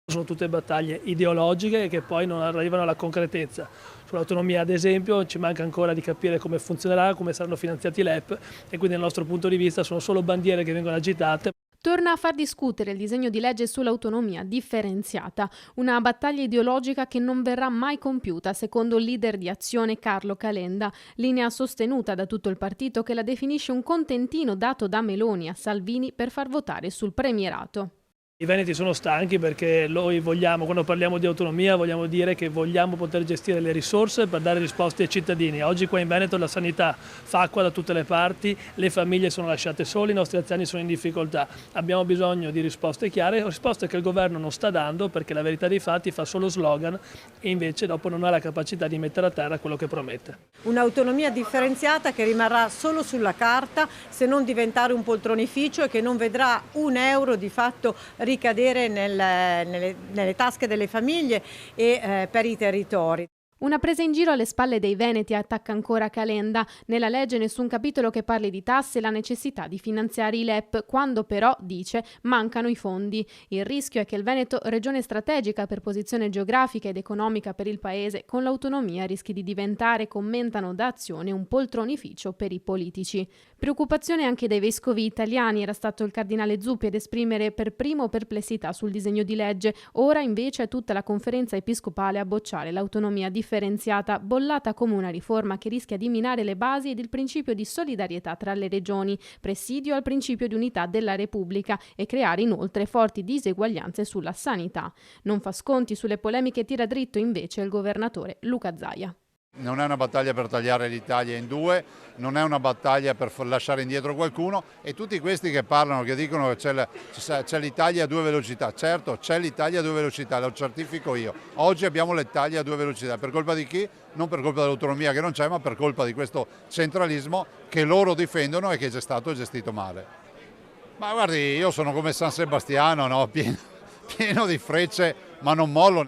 Sono tutte battaglie ideologiche che poi non arrivano alla concretezza. Sull'autonomia, ad esempio, ci manca ancora di capire come funzionerà, come saranno finanziati i LEP e quindi dal nostro punto di vista sono solo bandiere che vengono agitate. Torna a far discutere il disegno di legge sull'autonomia differenziata, una battaglia ideologica che non verrà mai compiuta, secondo il leader di Azione Carlo Calenda, linea sostenuta da tutto il partito che la definisce un contentino dato da Meloni a Salvini per far votare sul premierato. I veneti sono stanchi perché noi vogliamo, quando parliamo di autonomia, vogliamo dire che vogliamo poter gestire le risorse per dare risposte ai cittadini. Oggi qua in Veneto la sanità fa acqua da tutte le parti, le famiglie sono lasciate sole, i nostri anziani sono in difficoltà. Abbiamo bisogno di risposte chiare, risposte che il governo non sta dando perché la verità dei fatti fa solo slogan e invece dopo non ha la capacità di mettere a terra quello che promette. Un'autonomia differenziata che rimarrà solo sulla carta se non diventare un poltronificio e che non vedrà un euro di fatto ricadere nelle tasche delle famiglie e per i territori. Una presa in giro alle spalle dei veneti, attacca ancora Calenda. Nella legge nessun capitolo che parli di tasse e la necessità di finanziare i LEP, quando però, dice, mancano i fondi. Il rischio è che il Veneto, regione strategica per posizione geografica ed economica per il paese, con l'autonomia rischi di diventare, commentano da Azione, un poltronificio per i politici. Preoccupazione anche dai vescovi italiani, era stato il cardinale Zuppi ad esprimere per primo perplessità sul disegno di legge. Ora invece è tutta la conferenza episcopale a bocciare l'autonomia differenziata, bollata come una riforma che rischia di minare le basi ed il principio di solidarietà tra le regioni, presidio al principio di unità della Repubblica e creare inoltre forti diseguaglianze sulla sanità. Non fa sconti sulle polemiche, tira dritto invece il governatore Luca Zaia. Non è una battaglia per tagliare l'Italia in due, non è una battaglia per lasciare indietro qualcuno e tutti questi che parlano, che dicono che c'è l'Italia a due velocità. Certo, c'è l'Italia a due velocità, lo certifico io. Oggi abbiamo l'Italia a due velocità. Per colpa di chi? Non per colpa dell'autonomia che non c'è, ma per colpa di questo centralismo che loro difendono e che è stato gestito male. Ma guardi, io sono come San Sebastiano, no? pieno di frecce, ma non mollo.